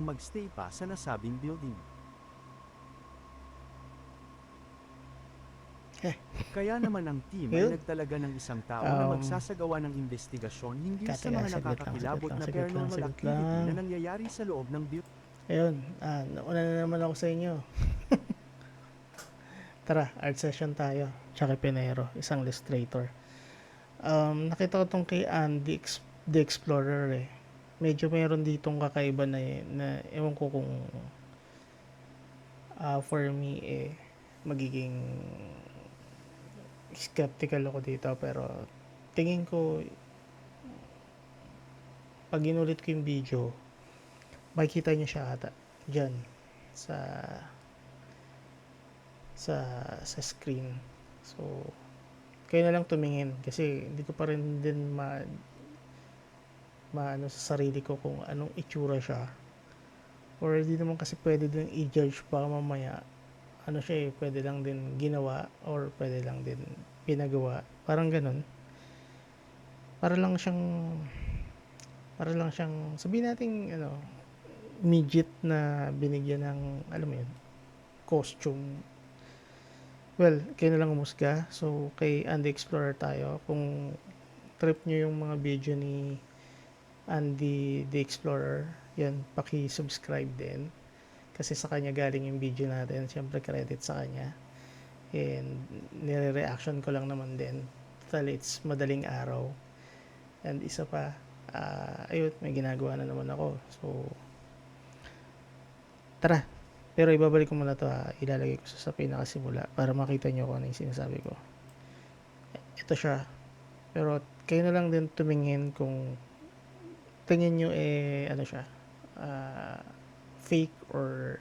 magstay pa sa nasabing building. Kaya naman ang team ay Yun. nagtalaga ng isang tao na magsasagawa ng investigasyon hinggil sa mga nakakakilabot na paranormal activity na nangyayari sa loob ng building. Ayun, nauna na naman ako sa inyo. Tara, art session tayo. Tsaka Pinero, isang illustrator. Nakita ko tong kay Andy the Explorer eh. Medyo meron ditong kakaiba na ewan ko kung for me magiging skeptical ako dito, pero tingin ko pag inulit ko yung video, makikita nyo siya ata dyan sa sa screen. So kayo na lang tumingin kasi hindi ko pa rin din maano sa sarili ko kung anong itsura siya, or hindi naman kasi pwede din i-judge, baka mamaya ano siya pwede lang din ginawa or pwede lang din pinagawa, parang ganun. Para lang siyang sabihin natin midget na binigyan ng alam mo yun, costume. Well, kayo na lang umusga. So kay Andy Explorer tayo. Kung trip nyo yung mga video ni Andy the Explorer, yan, paki-subscribe din kasi sa kanya galing yung video natin. Siyempre credit sa kanya, and nire-reaction ko lang naman din. Total, it's madaling araw. And isa pa, ayun, may ginagawa na naman ako. So tara, pero ibabalik ko muna to ilalagay ko sa pinakasimula para makita nyo kung ano yung sinasabi ko. Ito siya, pero kayo na lang din tumingin kung tingin nyo ano siya, fake or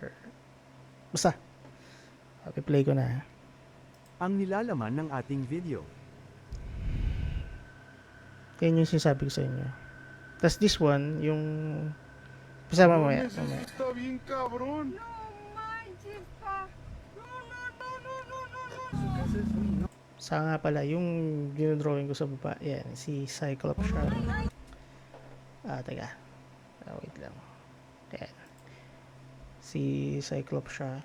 basta. I-play ko na. Ang nilalaman ng ating video. Yan yung sinasabi ko sa inyo. Tapos this one, yung pasama mamaya. Está bien cabrón. Sa nga pala, yung dinodrawing ko sa baba, yan, si Cyclops siya. Teka. Wait lang. Yan. Si Cyclops siya.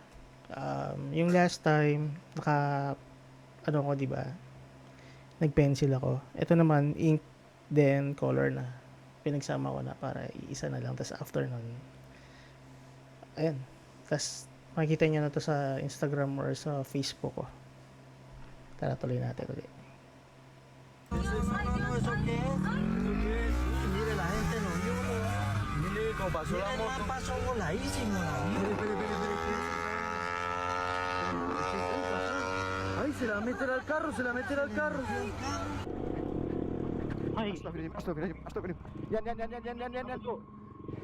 Yung last time, ano ko, diba? Nag-pencil ako. Ito naman, ink, then color na. Pinagsama ko na para iisa na lang. Tapos after nun, ayan. Tapos makikita nyo na to sa Instagram or sa Facebook ko. Tara, tuloy natin ulit. Ay, se la meten al carro, se la meten al carro. Ay,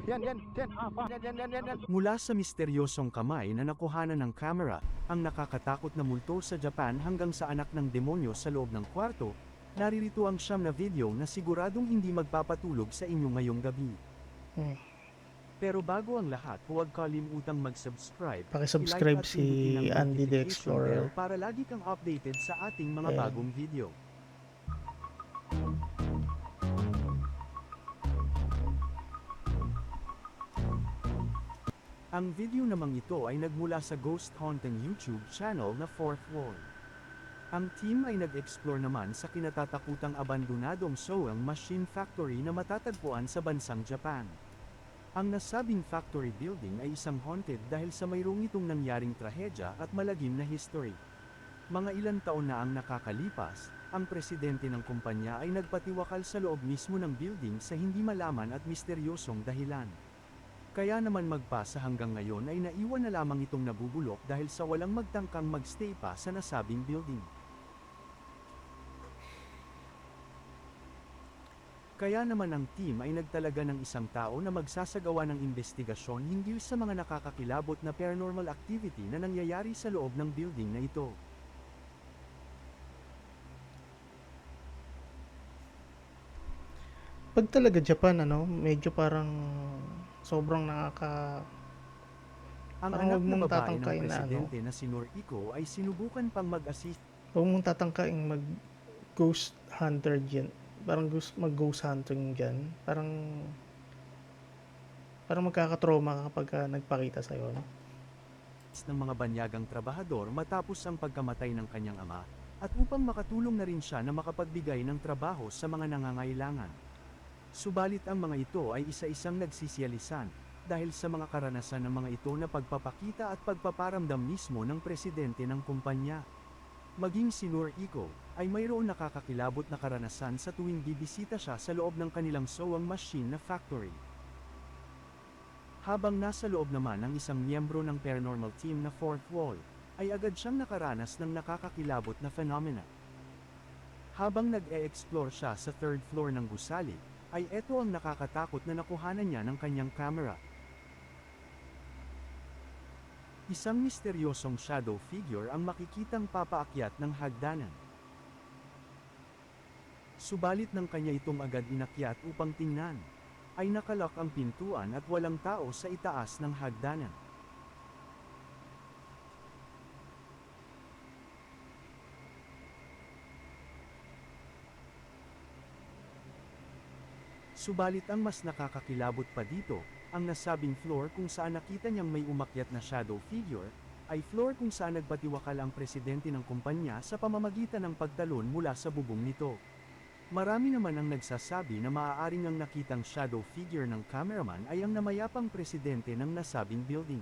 Yan. Mula sa misteryosong kamay na nakuhanan ng camera, ang nakakatakot na multo sa Japan hanggang sa anak ng demonyo sa loob ng kwarto, naririto ang siyam na video na siguradong hindi magpapatulog sa inyo ngayong gabi. Pero bago ang lahat, huwag kalimutang mag-subscribe. Paki-subscribe i-like at si pindutin ang Andy the notification Explorer. bell para lagi kang updated sa ating mga Ayan. bagong video. Ang video namang ito ay nagmula sa Ghost Haunting YouTube channel na Fourth Wall. Ang team ay nag-explore naman sa kinatatakutang abandonadong Soang Machine Factory na matatagpuan sa bansang Japan. Ang nasabing factory building ay isang haunted dahil sa mayroong itong nangyaring trahedya at malagim na history. Mga ilang taon na ang nakakalipas, ang presidente ng kumpanya ay nagpatiwakal sa loob mismo ng building sa hindi malaman at misteryosong dahilan. Kaya naman magpasa hanggang ngayon ay naiwan na lamang itong nabubulok dahil sa walang magtangkang magstay pa sa nasabing building. Kaya naman ang team ay nagtalaga ng isang tao na magsasagawa ng investigasyon hinggil sa mga nakakakilabot na paranormal activity na nangyayari sa loob ng building na ito. Pag talaga Japan, medyo parang sobrang Ang parang anak huwag na mong babae ng tatangkain na presidente na si Noriko ay sinubukan pang mag-assist huwag mong tatangkain mag ghost hunter dyan. Parang mag ghost hunting dyan. Parang Parang magkakatrauma ka kapag nagpakita sa'yo, no? ng mga banyagang trabahador matapos ang pagkamatay ng kanyang ama, at upang makatulong na rin siya na makapagbigay ng trabaho sa mga nangangailangan. Subalit ang mga ito ay isa-isang nagsisiyalisan, dahil sa mga karanasan ng mga ito na pagpapakita at pagpaparamdam mismo ng presidente ng kumpanya. Maging si Noor Iko, ay mayroon nakakakilabot na karanasan sa tuwing bibisita siya sa loob ng kanilang sewing machine na factory. Habang nasa loob naman ang isang miyembro ng paranormal team na Fourth Wall, ay agad siyang nakaranas ng nakakakilabot na phenomena. Habang nag-e-explore siya sa third floor ng gusali, ay eto ang nakakatakot na nakuhanan niya ng kanyang camera. Isang misteryosong shadow figure ang makikitang papaakyat ng hagdanan. Subalit ng kanya itong agad inakyat upang tingnan, ay nakalak ang pintuan at walang tao sa itaas ng hagdanan. Subalit ang mas nakakakilabot pa dito, ang nasabing floor kung saan nakita niyang may umakyat na shadow figure, ay floor kung saan nagpatiwakal ang presidente ng kumpanya sa pamamagitan ng pagtalon mula sa bubong nito. Marami naman ang nagsasabi na maaaring ang nakitang shadow figure ng cameraman ay ang namayapang presidente ng nasabing building.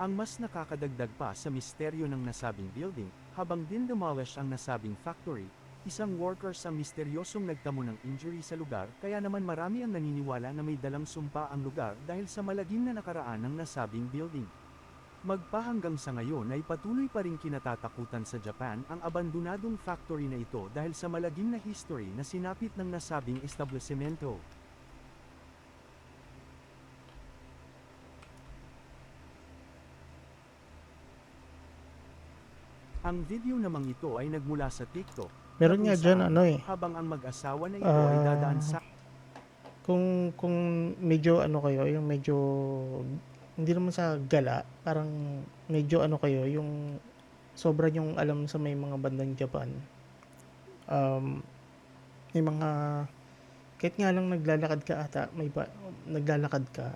Ang mas nakakadagdag pa sa misteryo ng nasabing building, habang din-demolish ang nasabing factory, isang workers ang misteryosong nagtamo ng injury sa lugar, kaya naman marami ang naniniwala na may dalang sumpa ang lugar dahil sa malagim na nakaraan ng nasabing building. Magpahanggang sa ngayon ay patuloy pa rin kinatatakutan sa Japan ang abandonadong factory na ito dahil sa malagim na history na sinapit ng nasabing establishmento. Ang video namang ito ay nagmula sa TikTok. Meron na nga kung dyan, saan, ano eh. habang ang mag-asawa na ito ay dadaan sa Kung medyo ano kayo, yung medyo hindi naman sa gala, parang medyo ano kayo, yung sobra yung alam sa may mga bandang Japan. May mga kahit nga lang naglalakad ka ata, naglalakad ka.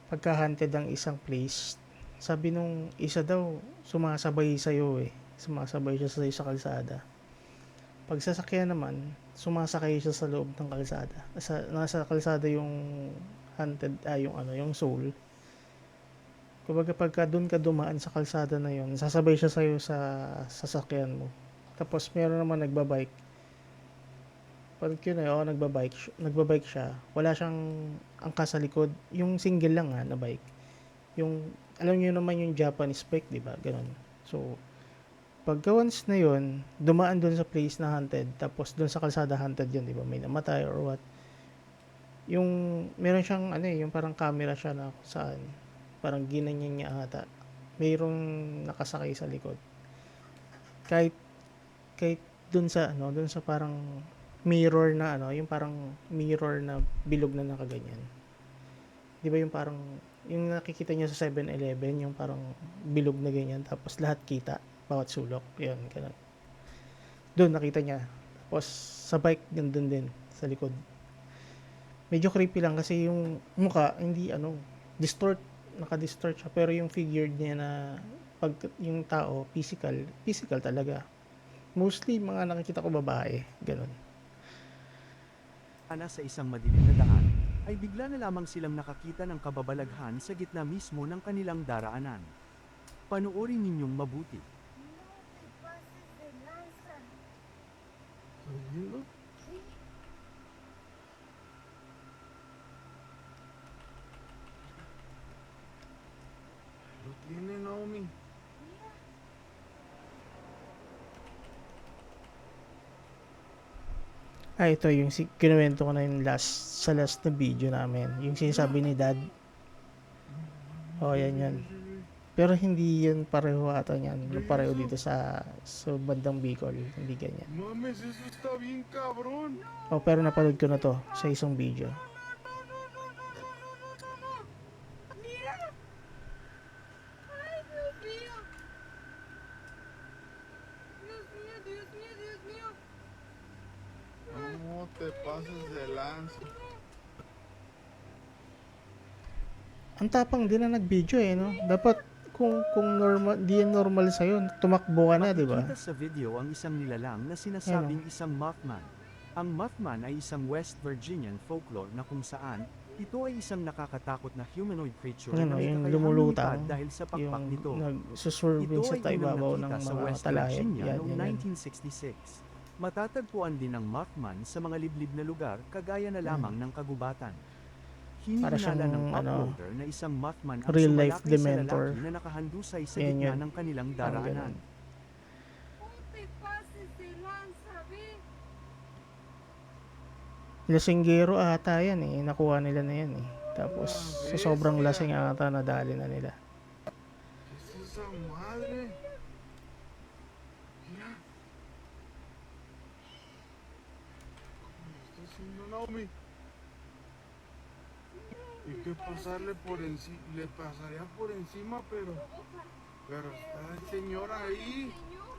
Pagka haunted ang isang place, sabi nung isa daw sumasabay sa iyo eh. Sumasabay siya sa kalsada. Pag sasakyan naman, sumasakay siya sa loob ng kalsada. Nasa kalsada yung haunted, yung soul. Kumbaga pagka doon ka dumaan sa kalsada na yon, sasabay siya sa'yo sa sasakyan mo. Tapos meron naman nagbabike. Pag yun ay, nagbabike siya, wala siyang angkas sa likod. Yung single lang na bike. Yung, alam niyo naman yung Japanese bike, di ba? Ganun. So, pagka once na yun, dumaan dun sa place na haunted, tapos dun sa kalsada haunted yun, di ba? May namatay or what. Yung, meron siyang, yung parang camera siya na kung saan, parang ginanyan niya ata. Mayroong nakasakay sa likod. Kahit dun sa, dun sa parang mirror na, yung parang mirror na bilog na nakaganyan. Di ba yung parang, yung nakikita niya sa 7-Eleven, yung parang bilog na ganyan, tapos lahat kita. Bawat sulok, yun, ganun. Doon nakita niya. Tapos sa bike, gandun din, sa likod. Medyo creepy lang kasi yung mukha, hindi naka-distort siya. Pero yung figure niya na, pag yung tao, physical talaga. Mostly, mga nakikita ko babae, ganun. sa isang madilim na daan, ay bigla na lamang silang nakakita ng kababalaghan sa gitna mismo ng kanilang daraanan. Panoorin ninyong mabuti. Lo tiene Naomi. Ito yung kinuwento ko na yung sa last na video namin. Yung sinasabi ni Dad. Yan yan. Pero hindi yun pareho ata yan. Pareho dito sa bandang Bicol. Hindi ganyan. Mames, eso está bien cabrón. Pero napanood ko na to sa isang video. No te pases de lanza. Ang tapang din na nag-video eh, no? Dapat kung normal, di yan normal sa'yo, tumakbo ka na, di ba? Makikita sa video ang isang nilalang na sinasabing isang Mothman. Ang Mothman ay isang West Virginian folklore na kung saan, ito ay isang nakakatakot na humanoid creature Ano, na may yung kakayahang lumulutang, lumipad dahil sa pakpak yung nito. nagsusurving Ito sa ay unang taibabaw ng nakita sa mga West talahib. Virginia Yan, noong yan, yan. 1966. Matatagpuan din ang Mothman sa mga liblib na lugar kagaya na lamang ng kagubatan. Para siyang, Hininala ng ano, uploader na isang Mothman ang real life sumalakay sa Dementor. lalaki na nakahandusay sa Yan, gitna yan. ng kanilang Parang daraanan. ganun. No te pases de lanza, ve. Lasinggero ata yan eh. Nakuha nila na yan eh. Tapos, sa sobrang lasing ata, nadali na nila. ¿Qué es esa madre? Mira. ¿Cómo está haciendo Naomi? Y que pasarle por encima, le pasaría por encima, pero está el señor ahí. Señor.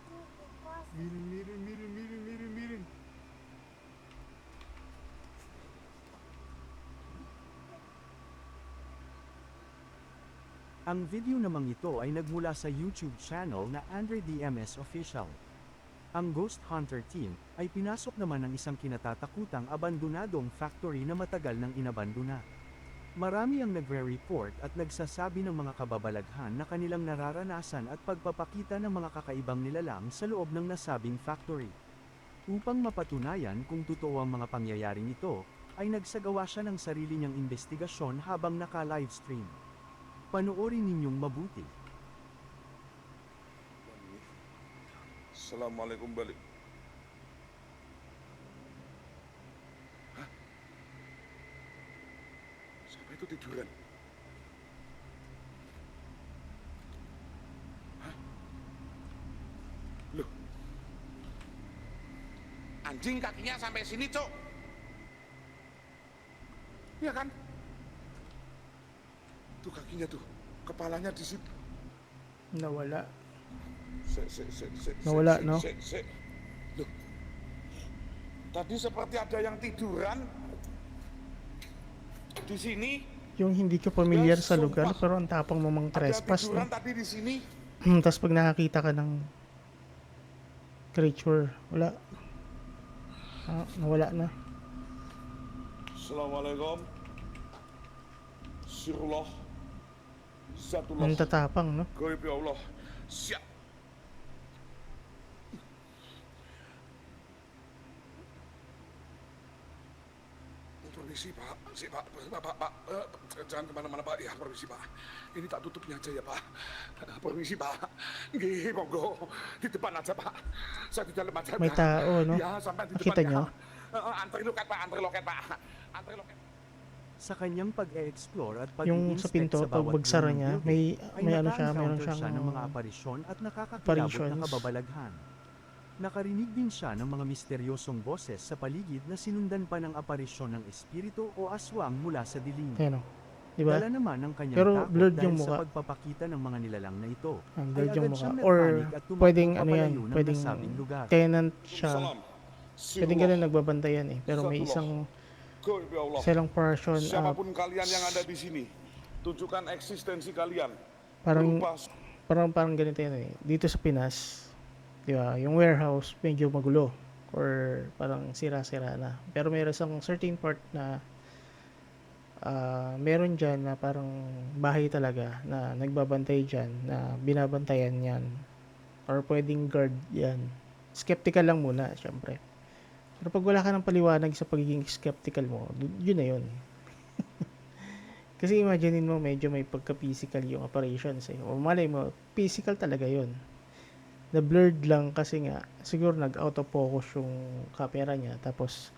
No te pases. Miren, miren, miren, miren, miren, miren. Ang video namang ito ay nagmula sa YouTube channel na Andre DMS Official. Ang Ghost Hunter team ay pinasok naman ng isang kinatatakutang abandonadong factory na matagal nang inabandona. Marami ang nagre-report at nagsasabi ng mga kababalaghan na kanilang nararanasan at pagpapakita ng mga kakaibang nilalang sa loob ng nasabing factory. Upang mapatunayan kung totoo ang mga pangyayaring ito, ay nagsagawa siya ng sarili niyang investigasyon habang naka-livestream. Panoorin ninyong mabuti. Assalamualaikum balik. Hah? Siapa itu tiduran? Hah? Loh. Anjing kakinya sampai sini, Cok. Iya kan? Tuh kakinya tuh, kepalanya di situ. Nawala. Se. Nawala, no? Loh. Tadi seperti ada yang tiduran di sini. Yung hindi ka familiar sa lugar, pero ang tapang mo mang Ada trespass, no? tiduran tadi di sini. Tapos pag nakakita ka ng creature, wala. Nawala na. Assalamualaikum. Sirullah. Zatullah. Ang tatapang, no? Gaib ya Allah. Siap. Permisi Pak, Pak, jangan kemana-mana Pak, ya permisi Pak. Ini tak tutupnya aja ya Pak. Permisi Pak. Nggih, monggo di depan aja Pak. Saya di dalam aja. May tao, no? Ya, sampai di Nakita depan nyo? ya. Antri loket Pak, antri loket Pak. Antri loket. Sa kanyang pag-e-explore at Yung sa pag-i-inspect pinto, sa pag bawat bagsara room ng niya, building, may ano siya, naka-encounter meron siya ng mga siyang aparisyon at nakakakilabot na apparitions. kababalaghan. Nakarinig din siya ng mga misteryosong boses sa paligid na sinundan pa ng aparisyon ng espiritu o aswang mula sa dilim. Ayan, o. Diba? Dala naman ang kanyang Pero takot blurred dahil yung sa mukha. pagpapakita ng mga nilalang na ito. Ang Ay blurred yung agad mukha. siyang Or nagpanik at tumakbo pwedeng ano yan, papalayo ng pwedeng nasabing lugar. tenant siya. Salam. Pwedeng ganun nagbabantayan eh. Pero may isang Gaib ya Allah. silang portion, Siapapun kalian yang ada di sini, tunjukkan eksistensi kalian. parang Berupa parang ganito yan eh. Dito sa Pinas, di ba, yung warehouse medyo magulo or parang sira-sira na. Pero meron isang certain part na meron dyan na parang bahay talaga na nagbabantay dyan, na binabantayan yan. Or pwedeng guard yan. Skeptical lang muna, syempre. Pero pag wala ka ng paliwanag sa pagiging skeptical mo, yun na yun. Kasi imaginein mo, medyo may pagka-physical yung operations eh. O malay mo, physical talaga yun. Na blurred lang kasi nga, siguro nag-out of focus yung camera niya. Tapos,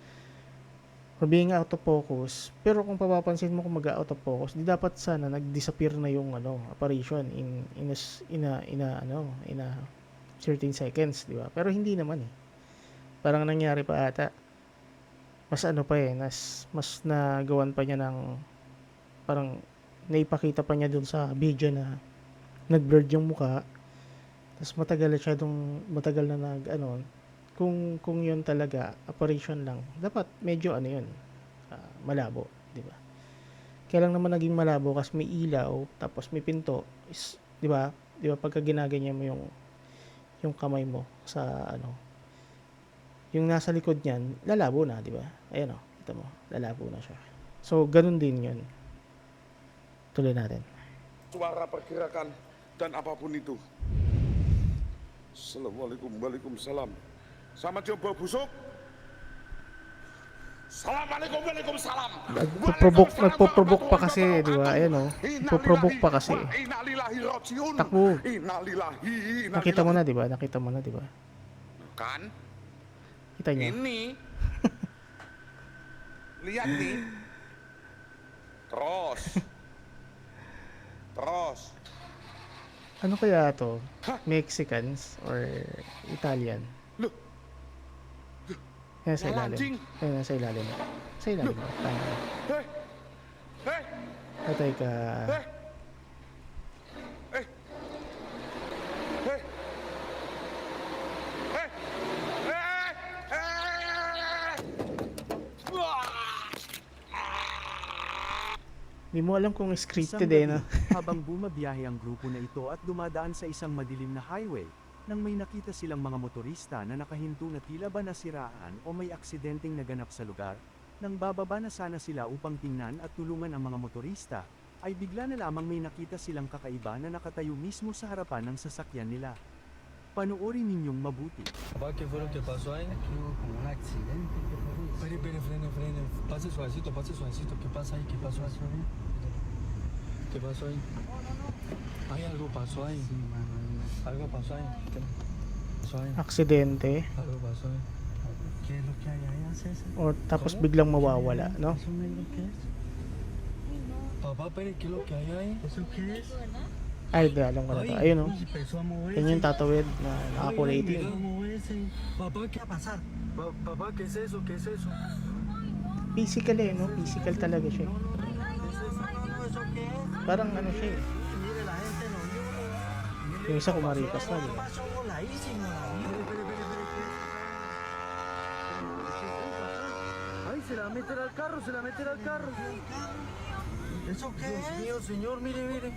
for being out of focus, pero kung papapansin mo kung mag-out of focus, di dapat sana nag-disappear na yung operation in a certain seconds, di ba? Pero hindi naman eh. Parang nangyari pa ata. Mas mas nagawan pa niya ng parang naipakita pa niya dun sa video na nag-blurred yung mukha. Tapos matagal na kung yun talaga operation lang, dapat medyo ano yun, malabo, di ba? Kaya lang naman naging malabo kasi may ilaw, tapos may pinto, is, di ba? Di ba pagka ginaganyan mo yung kamay mo sa ano, yung nasa likod niyan, lalabo na, di ba? Ayan o, kita mo, lalabo na siya. So, ganun din yun. Tuloy natin. Suara pergerakan dan apapun itu. Assalamualaikum, waalaikumsalam. Selamat jumpa busuk. Assalamualaikum, waalaikumsalam. Nagpo-provoke pa kasi, di ba? Ayan o, nagpo-provoke pa kasi. Innalillahi rajiun. Takbo. Innalillahi. Nakita mo na, di ba? Nakita mo na, di ba? Kan? Kita niyo? Ini. Lihat nih. Terus. Terus. Ano kaya to? Mexicans or Italian? Loh, Yan sa Lalanjing. ilalim. Yan sa ilalim. Sa ilalim. Tama. hei. Hei. Patay ka. Hei. Hei. Hei. Hei. Hei. Wah. Di mo alam kung Isang scripted eh, no? gabi, habang bumabiyahe ang grupo na ito at dumadaan sa isang madilim na highway, nang may nakita silang mga motorista na nakahinto na tila ba nasiraan o may aksidenteng naganap sa lugar, nang bababa na sana sila upang tingnan at tulungan ang mga motorista, ay bigla na lamang may nakita silang kakaiba na nakatayo mismo sa harapan ng sasakyan nila. Panoorin ninyong mabuti. Papá, ¿qué fue lo que pasó ahí? Hubo como un accidente, ¿qué fue? Espere, frene. Pase suavecito. ¿Qué pasa ahí? ¿Qué pasó ahí? ¿Qué pasó ahí? Ay, algo pasó ahí. Sí, mano, Algo pasó ahí. ¿Qué pasó ahí? Aksidente. Algo pasó ahí. ¿qué es lo que hay allá, César? O tapos biglang mawawala, no? ¿Eso negro qué es? Papá, espere, ¿qué es lo que hay ahí? ¿Eso qué es? Ay, di alam ko na to. Ayun, no? Uy, empezó a moverse. Yan yung tatawid na nakakulay Empezó itim. a moverse. Papá, ¿qué va a pasar? Papá, ¿qué es eso? ¿Qué es eso? Physical eh, no? Physical talaga siya. eh. ¿Qué es eso? No, ¿eso qué es? Parang ano siya eh. Mire, la gente no vio. Yung isa kumaripas na, di ba? Pasó voladísimo. Ay, se la va a meter al carro, se la va a meter al carro. ¿Eso qué es? Dios mío, señor, mire, mire.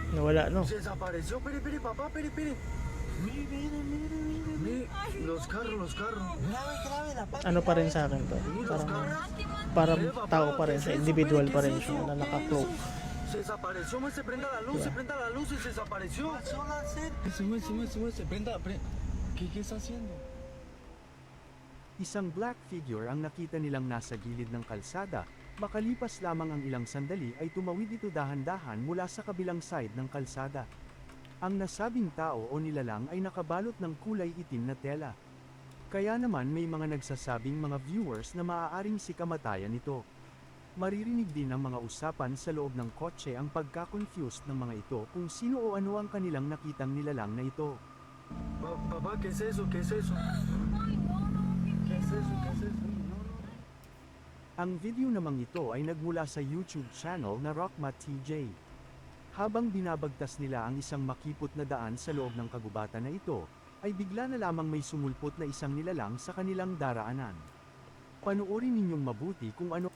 Nawala, no? Se desapareció. Pere, papá, pere. Mire, los carros. Ano pa rin sa akin to? Parang tao pa rin siya. Individual pa rin siya na naka-cloak. Se desapareció, se prenda la luz, y se desapareció. Se mueve. Prenda. ¿Qué está haciendo? Isang black figure ang nakita nilang nasa gilid ng kalsada, makalipas lamang ang ilang sandali ay tumawid ito dahan-dahan mula sa kabilang side ng kalsada. Ang nasabing tao o nilalang ay nakabalot ng kulay itim na tela. Kaya naman may mga nagsasabing mga viewers na maaaring si kamatayan nito. Maririnig din ng mga usapan sa loob ng kotse ang pagka-confused ng mga ito kung sino o ano ang kanilang nakitang nilalang na ito. Papá, ¿qué es eso? ¿Qué es eso? ¿Qué es eso? ¿Qué es eso? Ang video namang ito ay nagmula sa YouTube channel na Rockmat TJ. Habang binabagtas nila ang isang makipot na daan sa loob ng kagubatan na ito, ay bigla na lamang may sumulpot na isang nilalang sa kanilang daraanan. Panoorin ninyong mabuti kung ano.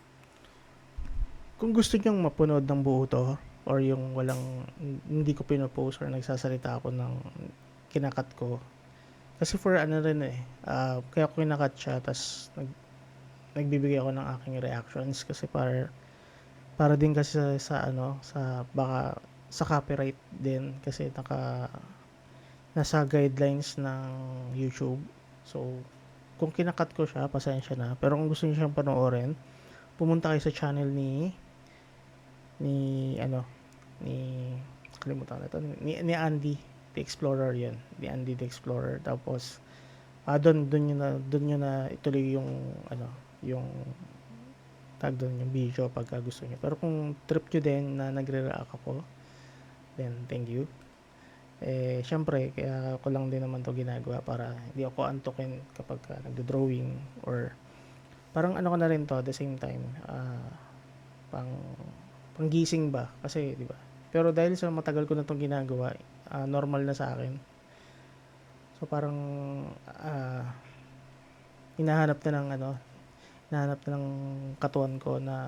Kung gusto nyong mapunod ng buo to, or yung walang, hindi ko pinopost or nagsasalita ako ng kinakat ko. Kasi for ano rin eh, kaya ko kinakat siya, tas nagbibigay ako ng aking reactions kasi para din kasi sa ano, sa baka sa copyright din kasi nasa guidelines ng YouTube. So kung kinakat ko siya, pasensya na. Pero kung gusto niyo siyang panoorin, pumunta kayo sa channel ni kalimutan na ito, ni Andy the Explorer. Yan, ni Andy the Explorer. Tapos doon nyo na ituloy yung yung tag doon yung video pagka gusto niyo. Pero kung trip nyo din na nagre-react ako, then thank you. Syempre, kaya ko lang din naman to ginagawa para hindi ako antukin kapag nagdo-drawing or parang ano ko na rin to at the same time, panggising ba? Kasi, di ba? Pero dahil sa matagal ko na tong ginagawa, normal na sa akin. So, So parang hinahanap na ng ano, hinahanap na ng katawan ko na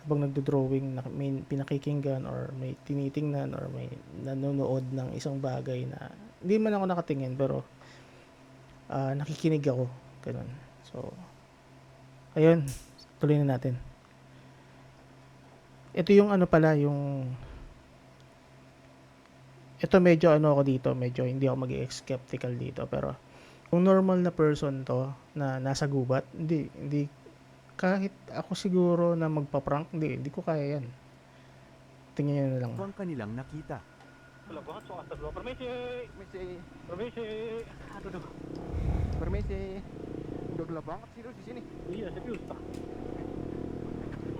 habang nagdo-drawing na may pinakikinggan or may tinitingnan or may nanonood ng isang bagay na hindi man ako nakatingin pero nakikinig ako, ganun. So ayun, tuloy na natin. Ito yung ano pala, yung ito medyo ano ako dito, medyo hindi ako mag-skeptical dito, pero kung normal na person to na nasa gubat, hindi kahit ako siguro na magpa-prank, hindi ko kaya yan. Tingnan nyo na lang. Ito ang kanilang nakita. Permisi. Udah gelap banget sih lu di sini. Iya, serius tak.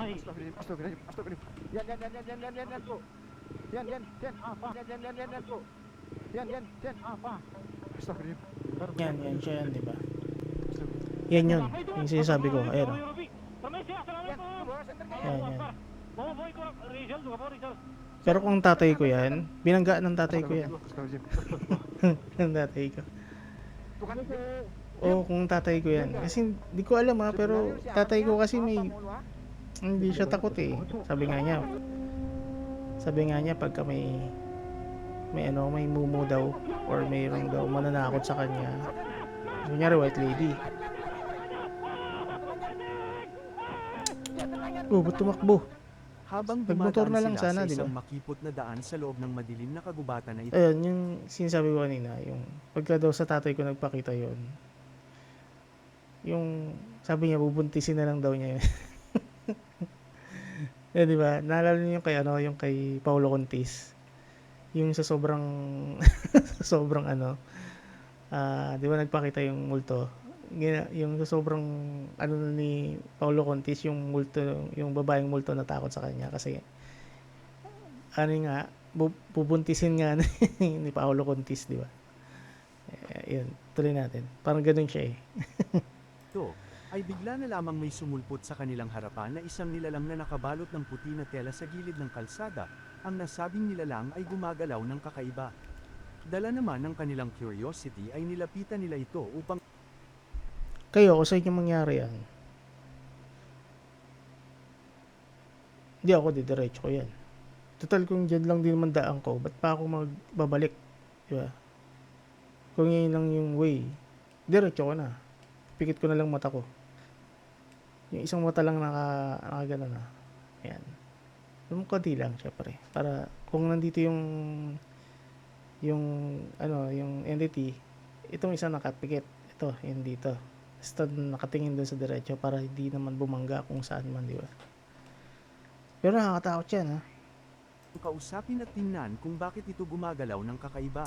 Hai, Astagfirullahaladzim. Astagfirullahaladzim. Yan. apa? Yan. Apa? Astagfirullah. Yan siya yan, di ba? Yan yun, yung sinasabi ko, ayun. Permisi, assalamualaikum. Yan. Mau boy ko Rizal juga mau Rizal. Pero kung tatay ko yan, binangga ng tatay ko yan. Astagfirullahaladzim. Ng tatay ko. Tuh kan. Oo, kung tatay ko yan. Kasi di ko alam pero tatay ko kasi hindi siya takot eh. Sabi nga niya pagka may mumu daw or mayroong daw mananakot sa kanya. Kunyari white lady. Oh, ba't tumakbo? Habang Nagmotor dumadaan na lang sila sana, sa di ba? isang makipot na daan sa loob ng madilim na kagubatan na ito. Ayun, yung sinasabi ko kanina, yung pagka daw sa tatay ko nagpakita yon, yung sabi niya bubuntisin na lang daw niya yun. Eh, di ba? Naalala niyo yung kay Paulo Contis. Yung sa sobrang di ba nagpakita yung multo. Yung sa sobrang ni Paulo Contis, yung multo, yung babaeng multo natakot sa kanya kasi bubuntisin nga ni Paulo Contis, di ba? Yun, tuloy natin. Parang ganun siya eh. Ito, ay bigla na lamang may sumulpot sa kanilang harapan na isang nilalang na nakabalot ng puti na tela sa gilid ng kalsada. Ang nasabing nilalang ay gumagalaw ng kakaiba. Dala naman ng kanilang curiosity ay nilapitan nila ito upang Kayo, kung sa inyo mangyari yan, hindi ako didiretso ko yan. Total, kung dyan lang din naman daan ko, ba't pa ako magbabalik? Diba? Kung yun lang yung way, diretso ko na. Pikit ko na lang mata ko. Yung isang mata lang nakagana na. Ayan. Yung konti lang, syempre. Para kung nandito yung entity, itong isa nakapikit. Ito, yun dito. Basta nakatingin doon sa diretso para hindi naman bumangga kung saan man, di ba? Pero nakakatakot yan, ha? kausapin at tingnan kung bakit ito gumagalaw ng kakaiba.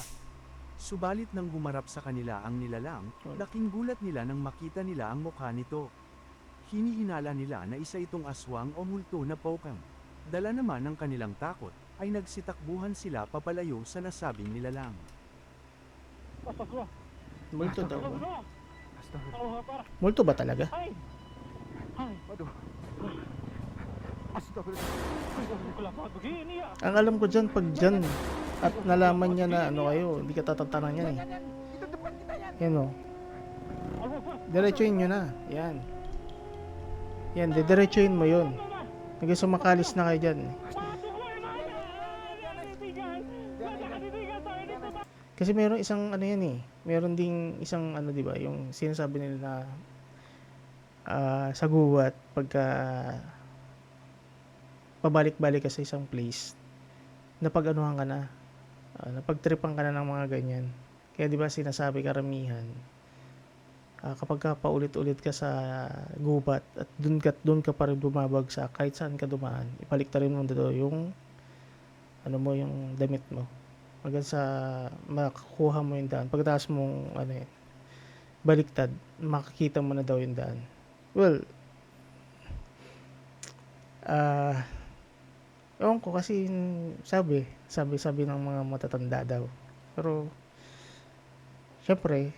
Subalit nang gumarap sa kanila ang nilalang, laking gulat nila nang makita nila ang mukha nito. Hinihinala nila na isa itong aswang o multo na pokang. Dala naman ng kanilang takot, ay nagsitakbuhan sila papalayo sa nasabing nilalang. Astagfirullah. Multo daw. Astagfirullah. Astagfirullah. Allah Akbar. Multo ba talaga? Hai. Hai. Aduh. Astagfirullah. Kenapa begini ya? Ang alam ko dyan, pag dyan, at nalaman niya na kayo, hindi ka tatantanan yan eh. Itu depan kita ya. Yan o. Allah Akbar. Diretsuhin nyo na. Yan. Yan, didiretsuhin mo yun. Hanggang sumakalis na kayo dyan. Kasi meron isang ano yan eh. Meron ding isang ano, di ba, yung sinasabi nila na sa guwat pagka pabalik-balik ka sa isang place, napag-anuhan ka na, napagtripan ka na ng mga ganyan. Kaya di ba sinasabi karamihan, kapag ka paulit-ulit ka sa gubat at dun ka pa rin bumabagsak, kahit saan ka dumaan, ibalik ta rin mo dito yung ano mo, yung damit mo. Hanggang sa makakuha mo yung daan. Pagkatapos mong baliktad, makikita mo na daw yung daan. Well, ewan ko kasi sabi ng mga matatanda daw. Pero syempre,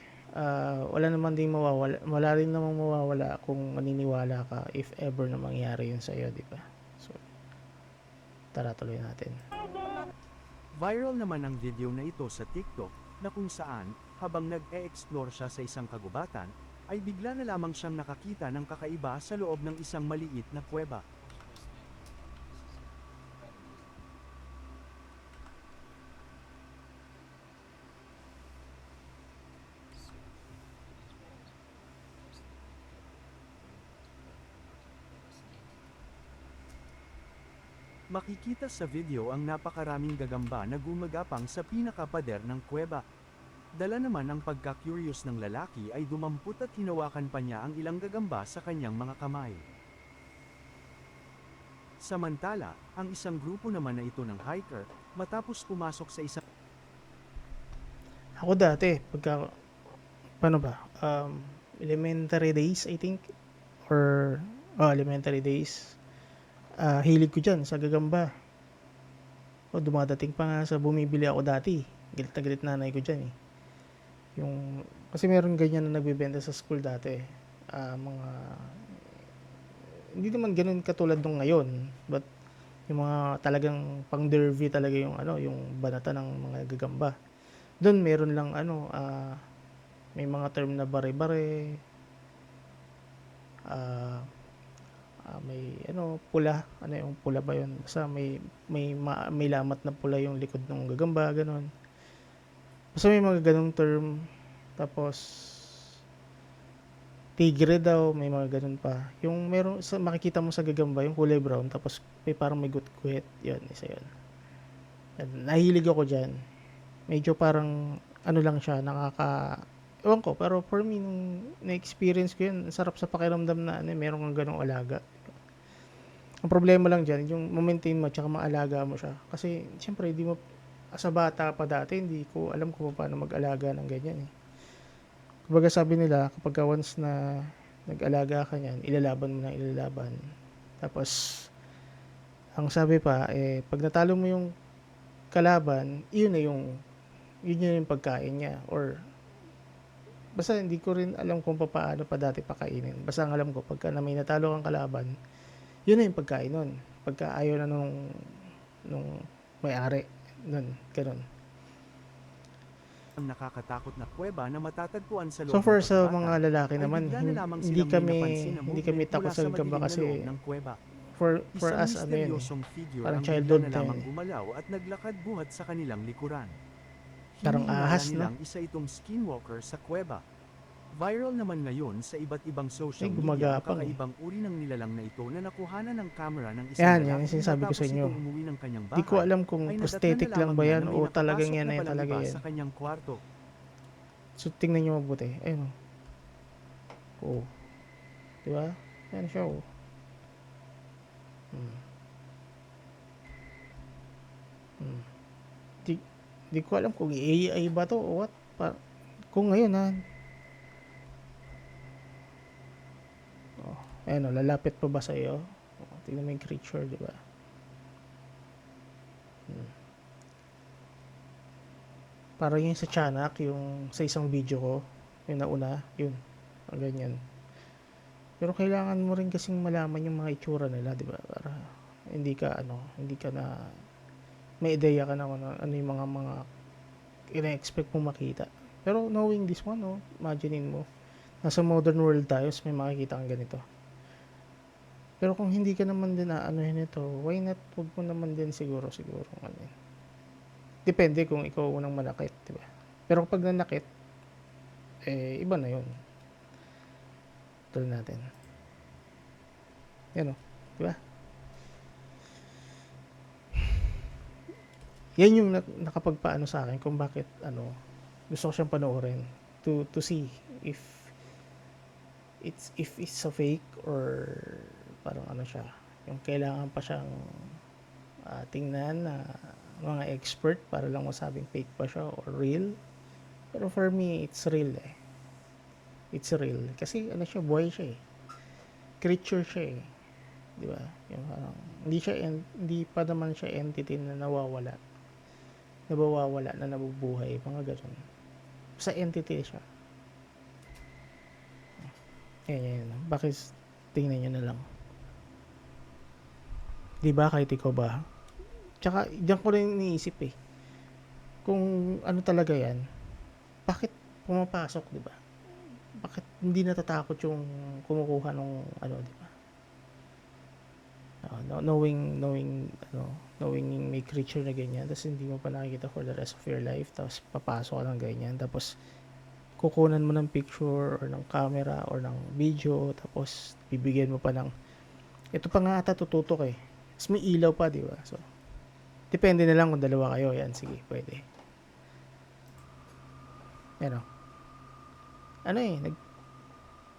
wala rin namang mawawala kung maniniwala ka if ever na mangyari yun sa iyo, di ba? So, tara tuloy natin. Viral naman ang video na ito sa TikTok, na kung saan, habang nag-e-explore siya sa isang kagubatan, ay bigla na lamang siyang nakakita ng kakaiba sa loob ng isang maliit na kuweba. Makikita sa video ang napakaraming gagamba na gumagapang sa pinakapader ng kuweba. Dala naman ang pagka-curious ng lalaki ay dumampot at hinawakan pa niya ang ilang gagamba sa kanyang mga kamay. Samantala, ang isang grupo naman na ito ng hiker, matapos pumasok sa isang Ako dati, paano ba? Elementary days, I think. Or, elementary days. Hilig ko dyan sa gagamba. Dumadating pa nga sa bumibili ako dati. Galit na galit nanay ko dyan eh. Kasi meron ganyan na nagbebenta sa school dati. Hindi naman ganun katulad nung ngayon. But, yung mga talagang pang-dervy talaga yung banata ng mga gagamba. Doon meron lang may mga term na bare-bare, may pula, yung pula ba yun? Basta may lamat na pula yung likod ng gagamba, ganun. Basta may mga ganung term. Tapos tigre daw, may mga ganun pa. Yung makikita mo sa gagamba, yung kulay brown, tapos parang may gutguhit, yun, isa yun. Nahilig ako dyan. Medyo parang lang siya, ewan ko, pero for me, nung na-experience ko yun, sarap sa pakiramdam na meron kang ganong alaga. Ang problema lang dyan, yung ma-maintain mo, tsaka maalaga mo siya. Kasi, siyempre, sa bata pa dati, hindi ko alam kung paano mag-alaga ng ganyan eh. Kumbaga sabi nila, kapag once na nag-alaga ka niyan, ilalaban mo na ilalaban. Tapos, ang sabi pa, pag natalo mo yung kalaban, yun yung pagkain niya. Or, basta hindi ko rin alam kung paano pa dati pakainin. Basta ang alam ko, pagka na may natalo kang kalaban, yun na yung pagkain nun. Pagka ayaw na nung may-ari. Nun, ganun. ang nakakatakot na kuweba na matatagpuan sa loob So far ng sa kagubatan, mga lalaki ay naman, bigla na lamang hindi silang may kami napansin na movement takot mula sa gagamba madilim na kasi loob ng kuweba. for Isang us misteryosong figure parang ang childhood bigla na na lamang yun. gumalaw at naglakad buhat sa kanilang likuran. Parang Hinihinala ahas, no? nilang isa itong skinwalker sa kuweba. Viral naman ngayon sa iba't ibang social Ay, media ang gumagapang. kakaibang uri ng nilalang na ito na nakuhanan ng camera ng isang Yan lalaki yung sinasabi ko sa matapos inyo. itong umuwi ng kanyang bahay. Di ko alam kung Ay nadatnan prosthetic na lang lamang ba niya yan na may o talagang nakapasok yan na na yan palang talaga iba yan. sa kanyang kwarto. So tingnan nyo mabuti. Ayun o. Diba? Yan siya o. Di ko alam kung AI ba to o what. Kung ngayon ha. Ayun o, lalapit pa ba sa iyo? Tingnan mo yung creature, di ba? Parang yung sa Tiyanak, yung sa isang video ko, yung nauna, yun. Ang ganyan. Pero kailangan mo rin kasing malaman yung mga itsura nila, di ba? Para hindi ka na may ideya ka na kung ano yung mga ina-expect mong makita. Pero knowing this one, imaginein mo, nasa modern world tayo, so may makikita kang ganito. Pero kung hindi ka naman din aanohin ito, why not huwag mo naman din siguro depende kung ikaw unang manakit, di ba? Pero kapag nanakit, iba na yun. Tuloy natin. Yan o, di ba? Yan yung nakapagpaano sa akin kung bakit gusto ko siyang panoorin to see if it's a fake or parang siya, yung kailangan pa siyang tingnan na mga expert para lang masabing fake pa siya or real. Pero for me, it's real eh. It's real. Kasi siya, buhay siya eh. Creature siya eh. Di ba? Yung parang, hindi pa naman siya entity na nawawala. Na nabubuhay. Mga ganun. Sa entity siya. Yan. Bakit tingnan nyo na lang. Di ba? Kahit ikaw ba? Tsaka, diyan ko rin iniisip eh. Kung ano talaga yan, bakit pumapasok, di ba? Bakit hindi natatakot yung kumukuha ng ano, di ba? Knowing may creature na ganyan, tapos hindi mo pa nakikita for the rest of your life, tapos papasok ka ng ganyan, tapos kukunan mo ng picture or ng camera or ng video, tapos bibigyan mo pa ng ito pa nga ata tututok eh. Tapos may ilaw pa, di ba? So, depende na lang kung dalawa kayo. Yan, sige, pwede. Yan o. Ano eh,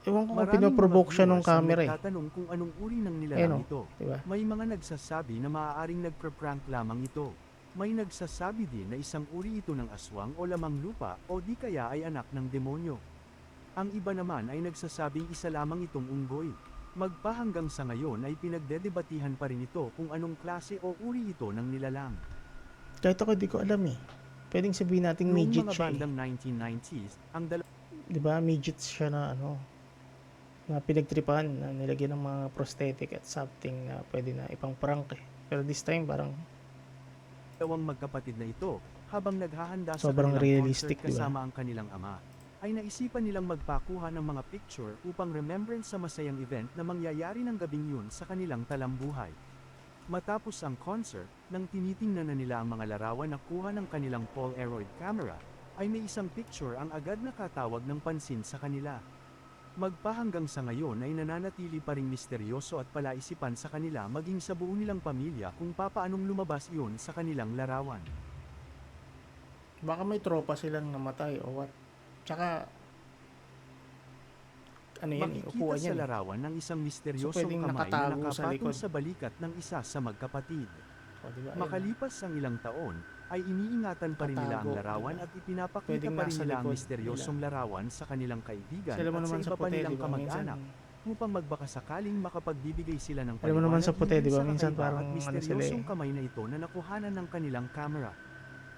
ewan ko kung Maraming pinoprovoke mga siya nung viewers ang camera eh. nagtatanong kung anong uri ng Ayun nilalang o, ito. diba? May mga nagsasabi na maaaring nagpre-prank lamang ito. May nagsasabi din na isang uri ito ng aswang o lamang lupa o di kaya ay anak ng demonyo. Ang iba naman ay nagsasabing isa lamang itong unggoy. Magpahanggang sa ngayon ay pinagdedebatihan pa rin ito kung anong klase o uri ito ng nilalang. Kahit ako di ko alam eh. Pwedeng sabihin nating Noong midget mga siya eh. bandang 1990s, ang Diba, midget siya na ano, na pinagtripan, na nilagyan ng mga prosthetic at something na pwede na ipang prank eh. Pero this time parang dalawang magkapatid na ito, habang naghahanda sa sobrang kanilang realistic, concert diba? kasama ang kanilang ama, ay naisipan nilang magpakuha ng mga picture upang remembrance sa masayang event na mangyayari ng gabing yun sa kanilang talambuhay. Matapos ang concert, nang tinitingnan na nila ang mga larawan na kuha ng kanilang Polaroid camera, ay may isang picture ang agad nakatawag ng pansin sa kanila. Magpahanggang sa ngayon ay nananatili pa ring misteryoso at palaisipan sa kanila maging sa buo nilang pamilya kung papaanong lumabas iyon sa kanilang larawan. Baka may tropa silang namatay o what. Tsaka ano yan eh, Makikita upuan sa yan eh. larawan ng isang misteryosong pwedeng kamay na nakatago sa nakapatong likod. sa balikat ng isa sa magkapatid. O, diba? Ayun. Makalipas ang ilang taon, ay iniingatan pa rin nila ang Tatago, larawan diba? at ipinapakita Pwedeng pa rin nasa nila ang likod misteryosong larawan sa kanilang kaibigan Sila mo at sa naman iba sa pa puti, nilang diba? Minsan, kamag-anak upang magbakasakaling makapagbibigay sila ng alam mo naman sa puti, hinggil diba? sa Minsan kakaiba parang at ano sila misteryosong eh. kamay na ito na nakuhanan ng kanilang camera.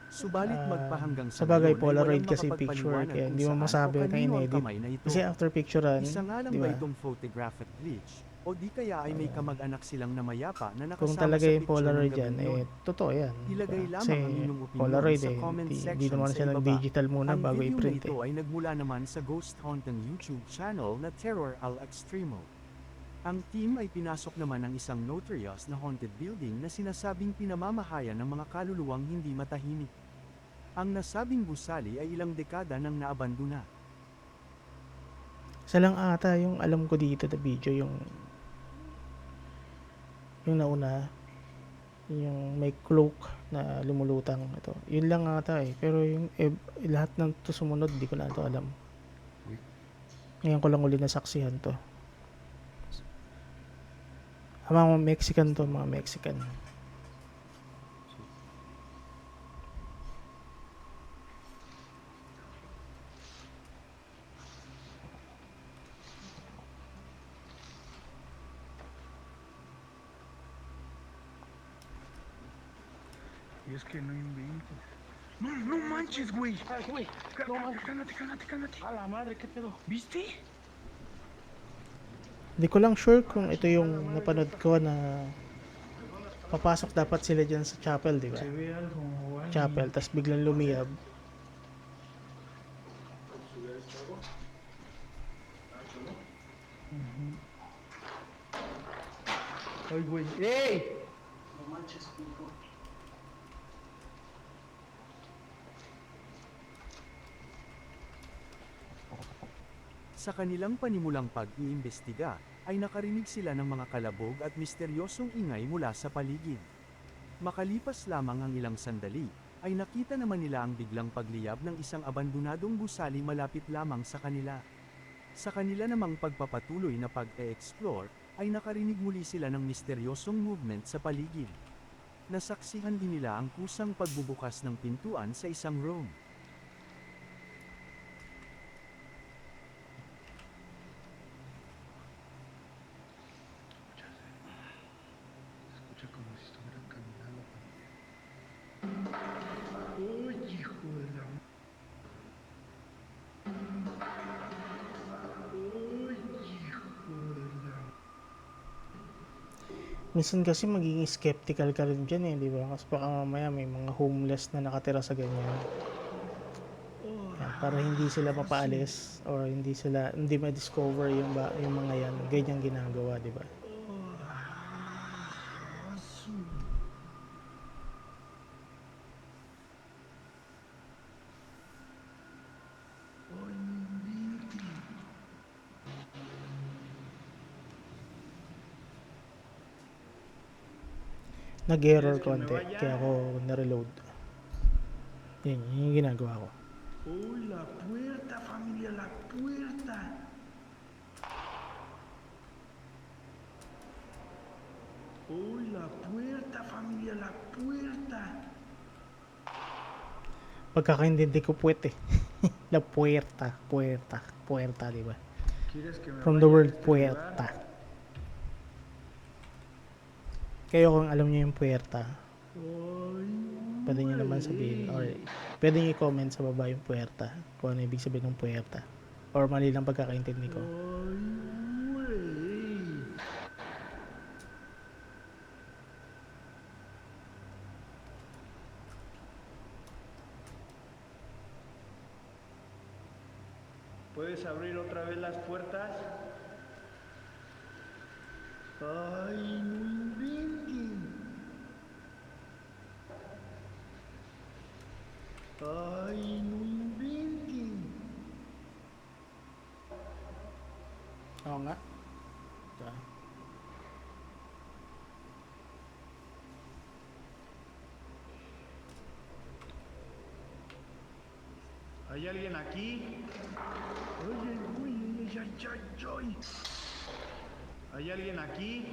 Subalit magpahanggang Sa sa bagay, ngayon ay Polaroid walang kasi picture makapagpaliwanag kaya kung hindi mo saan masabi o na kanino ang in-edit. kamay na ito. Kasi after picturean, Isa nga lang di ba ba? itong photographic glitch? O di kaya ay may kamag-anak silang namayapa na nakasama Kung talaga sa yung picture ng Polaroid gabing yan, yun? eh, totoo yan. Ilagay diba? lamang Kasi ang inyong opinion Polaroid sa eh, comment hindi section naman sa siya ibaba. nag-digital muna Ang bago video i-print na ito eh. ay nagmula naman sa Ghost Hunting YouTube channel na Terror al Extremo. Ang team ay pinasok naman ng isang notorious na haunted building na sinasabing pinamamahayan ng mga kaluluwang hindi matahimik. Ang nasabing gusali ay ilang dekada nang naabandona. Isa lang ata yung alam ko dito na video, yung nauna, yung may cloak na lumulutang ito. Yun lang ata eh. Pero yung lahat ng to sumunod, di ko na ito alam. Ngayon ko lang uli nasaksihan to. Mga Mexican to, mga Mexican. Y es que no inventes. No, no manches, güey. Ay, güey, no manches. Cálmate. A la madre, ¿qué pedo? ¿Viste? Hindi ko lang sure kung ito yung napanood ko na papasok dapat sila dyan sa chapel, di ba? Se ve algo ahí. Chapel, tas biglang lumiyab. Ay, güey. ¡Ey! Sa kanilang panimulang pag-iimbestiga, ay nakarinig sila ng mga kalabog at misteryosong ingay mula sa paligid. Makalipas lamang ang ilang sandali, ay nakita naman nila ang biglang pagliyab ng isang abandonadong gusali malapit lamang sa kanila. Sa kanila namang pagpapatuloy na pag-e-explore, ay nakarinig muli sila ng misteryosong movement sa paligid. Nasaksihan din nila ang kusang pagbubukas ng pintuan sa isang room. Escucha como si estuvieran caminando. Uy, hijo de la... Uy, hijo de la... Minsan kasi magiging skeptical ka rin dyan eh, di ba? Kasi baka mamaya may mga homeless na nakatira sa ganyan. Yan. para hindi sila mapaalis or hindi ma-discover yung mga yan, ganyang ginagawa, di ba? Nag-error konti, kaya ako na-reload. Yun yung ginagawa ko. Uy, la puerta, familia, la puerta. Uy, la puerta, familia, la puerta. Pagkakaintindi ko puwet eh. La puerta, di ba? ¿Quieres que me From vaya the de word este puerta. lugar? Kayo kung alam niyo yung puerta, Ay, pwede niyo naman sabihin or pwede niyo i-comment sa baba yung puerta kung ano ibig sabihin ng puerta or mali lang pagkakaintindi ko. ay, güey. ¿Puedes abrir otra vez las puertas? Ay, no inventen. Ay, no inventen. Oo nga. Ito. ¿Hay alguien aquí? Oye, uy, ay, ay, ay, ay. ¿Hay alguien aquí?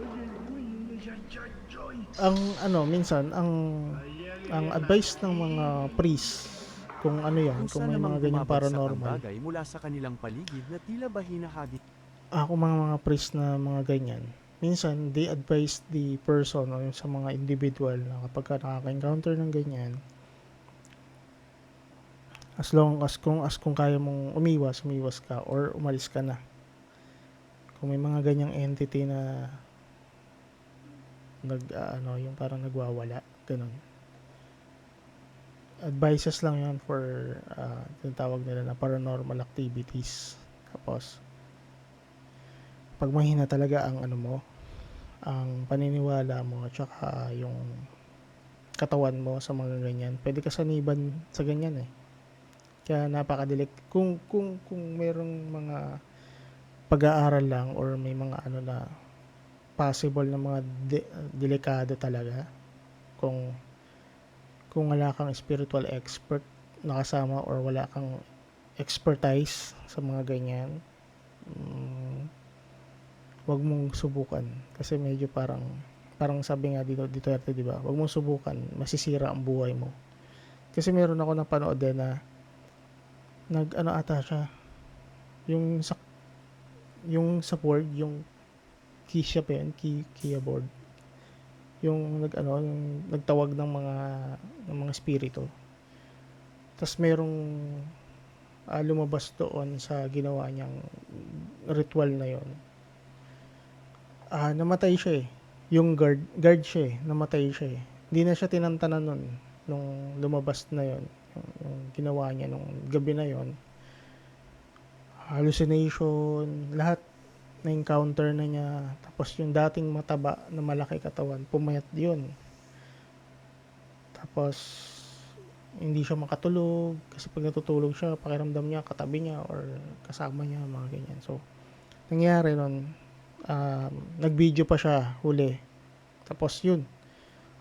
Oye, uy, ay, ay, ay, ay. Ang minsan ¿Hay alguien ang advice ng mga priest kung ano yan, kung Kusa may namang mga ganyang bumabagsak ang paranormal. bagay mula sa kanilang paligid na tila ba hinahagit Ako mga priest na mga ganyan, minsan they advise the person o yung sa mga individual na kapag ka nakaka-encounter ng ganyan, as long as kung kaya mong umiwas ka or umalis ka na. Kung may mga ganyang entity na yung parang nagwawala, ganun. Advices lang yan for tinatawag nila na paranormal activities. Tapos pag mahina talaga ang ang paniniwala mo at saka yung katawan mo sa mga ganyan, pwede ka saniban sa ganyan eh. Kaya napakadilik kung mayroong mga pag-aaral lang or may mga na possible na mga delikado talaga kung wala kang spiritual expert nakasama or wala kang expertise sa mga ganyan, wag mong subukan kasi medyo parang sabi nga dito Duterte, di ba? Wag mong subukan, masisira ang buhay mo. Kasi meron ako napanood din na ata siya yung sa board, yung Kia pa yun, Kia board, yung yung nagtawag ng mga spirito. Tapos merong lumabas doon sa ginawa niyang ritual na yon. Namatay siya eh. Yung guard siya eh, namatay siya eh. Hindi na siya tinantanan nun nung lumabas na yon, yung ginawa niya nung gabi na yon. Hallucination, lahat na encounter na niya. Tapos yung dating mataba na malaki katawan, pumayat yun. Tapos hindi siya makatulog kasi pag natutulog siya, pakiramdam niya katabi niya or kasama niya, mga ganyan. So nangyari nun, nag-video pa siya huli. Tapos yun,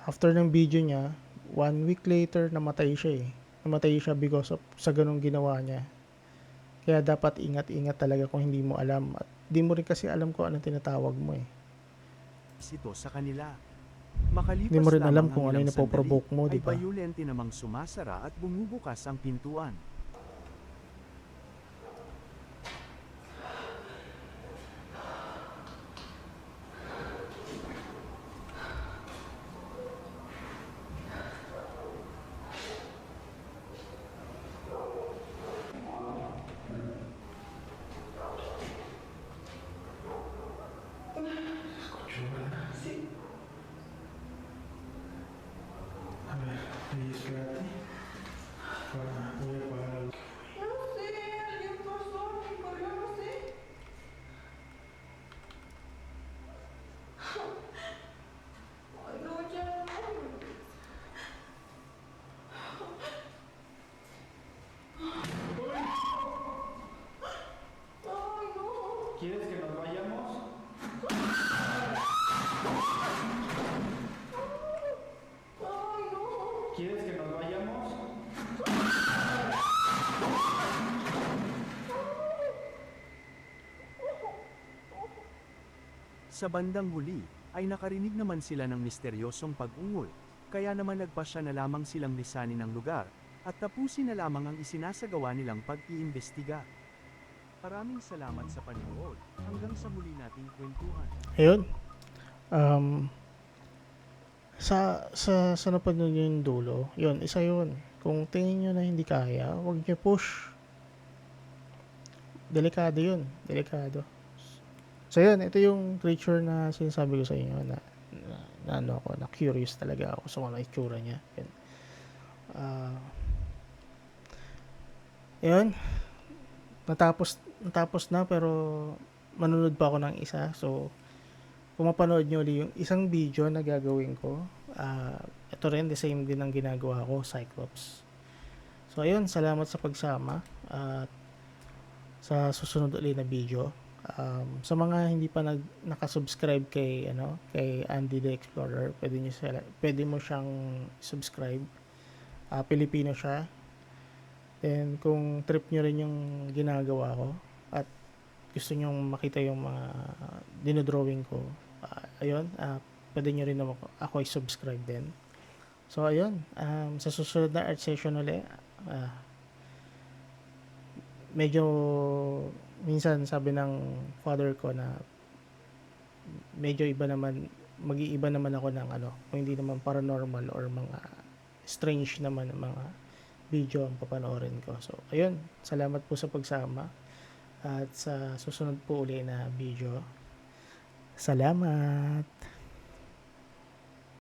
after ng video niya, 1 week later namatay siya eh. Namatay siya because of sa ganung ginawa niya. Kaya dapat ingat-ingat talaga kung hindi mo alam at di mo rin kasi alam kung anong tinatawag mo eh. ito sa kanila. Makalipas Hindi mo rin alam lamang kung ang ano yung ilang napoprovoke mo, sandali, di ba? ay bayulente namang sumasara at bumubukas ang pintuan. A ver, ahí espérate. Voy a apagar ¿Quieres que nos vayamos? ¿Quieres que nos vayamos? Sa bandang huli, ay nakarinig naman sila ng misteryosong pag-ungol, kaya naman nagpasya na lamang silang lisanin ang lugar, at tapusin na lamang ang isinasagawa nilang pag-iimbestiga. Maraming salamat sa panonood, hanggang sa muli nating kwentuhan. Ayun. Sa napanood nyo yung dulo, yun, isa yun. Kung tingin nyo na hindi kaya, huwag nyo push. Delikado yun. Delikado. So yun, ito yung creature na sinasabi ko sa inyo na ano ako, na curious talaga ako sa mga itsura niya. Yun. Yun. Natapos na pero manunod pa ako ng isa. So, kung mapanood nyo ulit yung isang video na gagawin ko, ito rin, the same din ang ginagawa ko, Cyclops. So, ayun, salamat sa pagsama at sa susunod ulit na video. Sa mga hindi pa nakasubscribe kay Andy the Explorer, pwede mo siyang subscribe. Pilipino siya. Then kung trip nyo rin yung ginagawa ko at gusto nyo makita yung mga dinodrawing ko, ayun, pwede nyo rin naman ako i-subscribe din. So ayun, sa susunod na art session ulit, medyo minsan sabi ng father ko na medyo iba naman, mag-iiba naman ako ng kung hindi naman paranormal or mga strange naman ng mga video ang papanoorin ko. So ayun, salamat po sa pagsama at sa susunod po uli na video. Salamat!